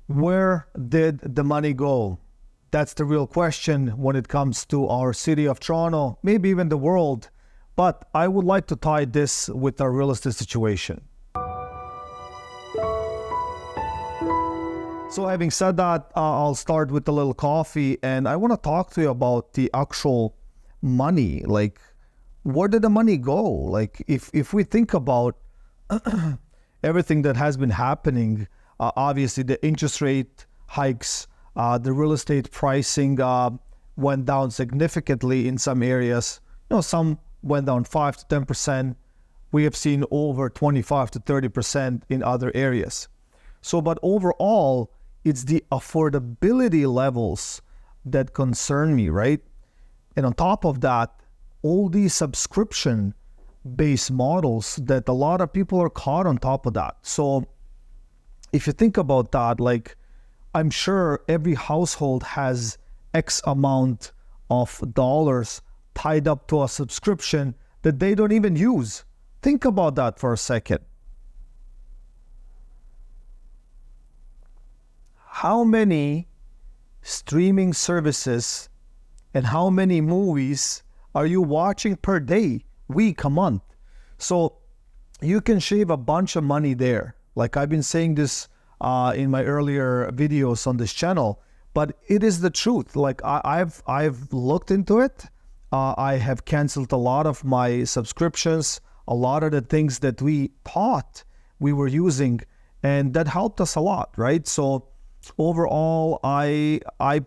Where did the money go? That's the real question when it comes to our city of Toronto, maybe even the world. But I would like to tie this with our real estate situation. So having said that, I'll start with a little coffee, and I want to talk to you about the actual money. Like, where did the money go? Like, if we think about everything that has been happening, obviously the interest rate hikes, the real estate pricing went down significantly in some areas. Some went down 5 to 10%. We have seen over 25 to 30% in other areas. So, but overall, it's the affordability levels that concern me, right? And on top of that, all these subscription-based models that a lot of people are caught on top of that. So if you think about that, like, I'm sure every household has X amount of dollars tied up to a subscription that they don't even use. Think about that for a second. How many streaming services and how many movies are you watching per day, week, a month? So you can shave a bunch of money there. Like I've been saying this in my earlier videos on this channel, but it is the truth. Like I've looked into it. I have canceled a lot of my subscriptions, a lot of the things that we thought we were using, and that helped us a lot, right? So overall, I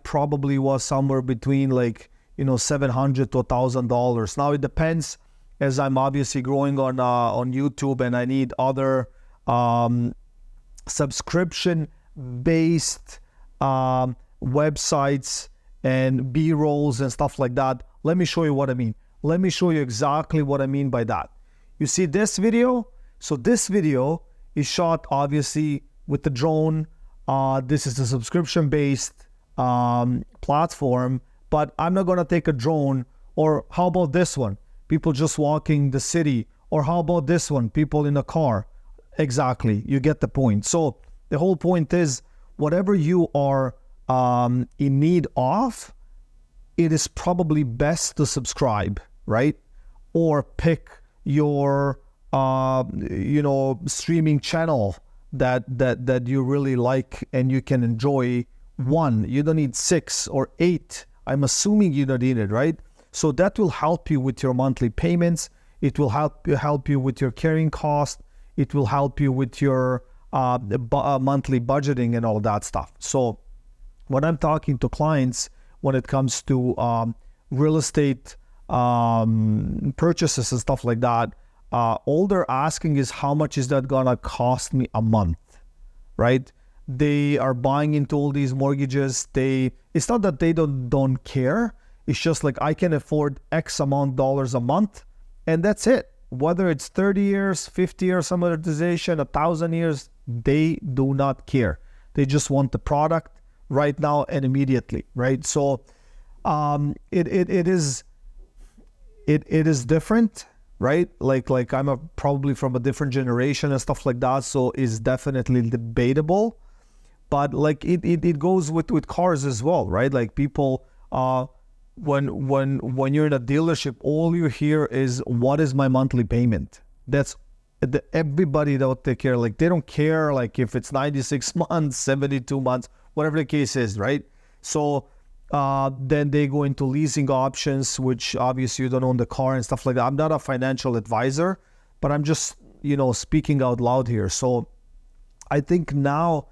probably was somewhere between like, $700 to $1,000. Now it depends, as I'm obviously growing on YouTube and I need other subscription-based websites and B-rolls and stuff like that. Let me show you what I mean. Let me show you exactly what I mean by that. You see this video? So this video is shot obviously with the drone. This is a subscription-based platform, but I'm not going to take a drone. Or how about this one? People just walking the city. Or how about this one? People in a car. Exactly. You get the point. So the whole point is, whatever you are in need of, it is probably best to subscribe, right? Or pick your, streaming channel that you really like and you can enjoy one. You don't need 6 or 8. I'm assuming you don't need it, right? So that will help you with your monthly payments. It will help you with your carrying cost. It will help you with your monthly budgeting and all that stuff. So when I'm talking to clients, when it comes to real estate purchases and stuff like that, all they're asking is, how much is that gonna cost me a month, right? They are buying into all these mortgages. It's not that they don't care. It's just like, I can afford X amount dollars a month, and that's it. Whether it's 30 years, 50 years amortization, 1,000 years, they do not care. They just want the product right now and immediately, right? So it is different, right? Like I'm probably from a different generation and stuff like that, so it's definitely debatable. But like it goes with cars as well, right? Like people, when you're in a dealership, all you hear is, what is my monthly payment? That's everybody that they care. Like they don't care like if it's 96 months, 72 months, whatever the case is, right? So then they go into leasing options, which obviously you don't own the car and stuff like that. I'm not a financial advisor, but I'm just, speaking out loud here. So I think now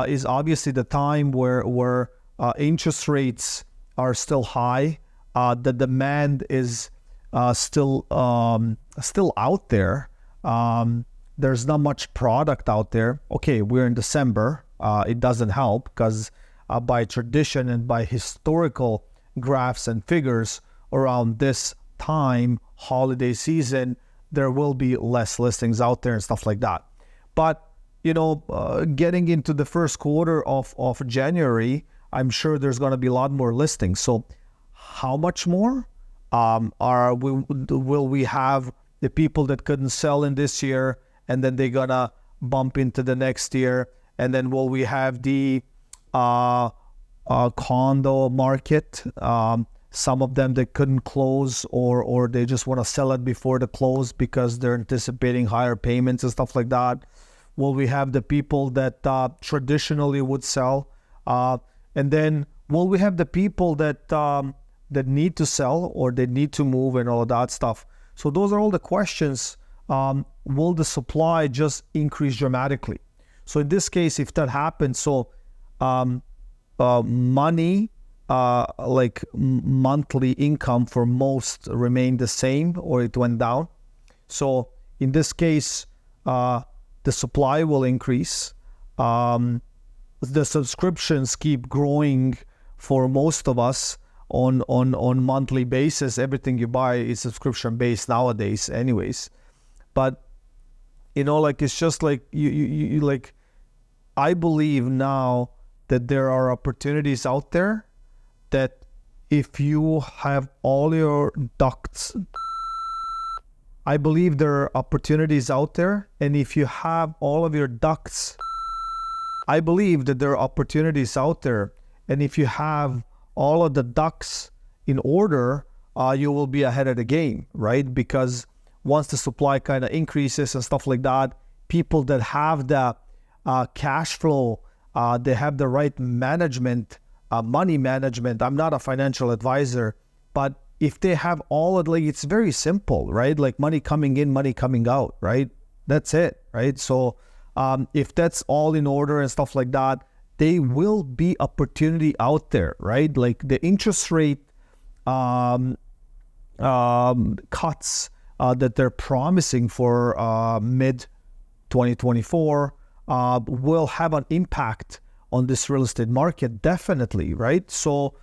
is obviously the time where interest rates are still high. The demand is still out there. There's not much product out there. Okay, we're in December. It doesn't help because by tradition and by historical graphs and figures, around this time, holiday season, there will be less listings out there and stuff like that. But getting into the first quarter of January, I'm sure there's going to be a lot more listings. So how much more? Will we have the people that couldn't sell in this year and then they're going to bump into the next year? And then will we have the condo market. Some of them, they couldn't close, or they just want to sell it before the close because they're anticipating higher payments and stuff like that. Well, we have the people that traditionally would sell, and then we have the people that that need to sell, or they need to move, and all of that stuff. So those are all the questions. Will the supply just increase dramatically? So in this case, if that happens, so money, like monthly income for most remained the same, or it went down. So in this case, the supply will increase. The subscriptions keep growing for most of us on monthly basis. Everything you buy is subscription based nowadays anyways. But like, it's just like you like, I believe now that there are opportunities out there that if you have all your ducts, I believe there are opportunities out there, and if you have all of your ducts, I believe that there are opportunities out there, and if you have all of the ducks in order, you will be ahead of the game, right? Because once the supply kind of increases and stuff like that, people that have the cash flow, they have the right management, money management. I'm not a financial advisor, but if they have all of, like, it's very simple, right? Like money coming in, money coming out, right? That's it, right? So if that's all in order and stuff like that, there will be opportunity out there, right? Like the interest rate cuts that they're promising for mid 2024 will have an impact on this real estate market, definitely, right? So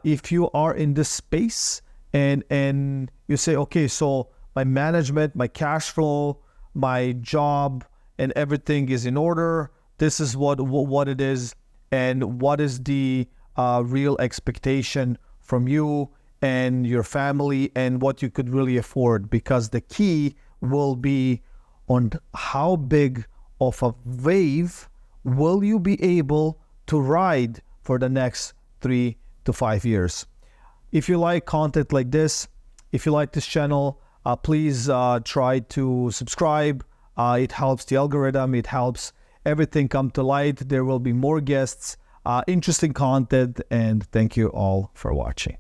if you are in this space and you say, okay, so my management, my cash flow, my job, and everything is in order, this is what it is, and what is the real expectation from you and your family, and what you could really afford, because the key will be on how big of a wave will you be able to ride for the next 3 to 5 years. If you like content like this, if you like this channel, please try to subscribe. It helps the algorithm, it helps everything come to light. There will be more guests, interesting content, and thank you all for watching.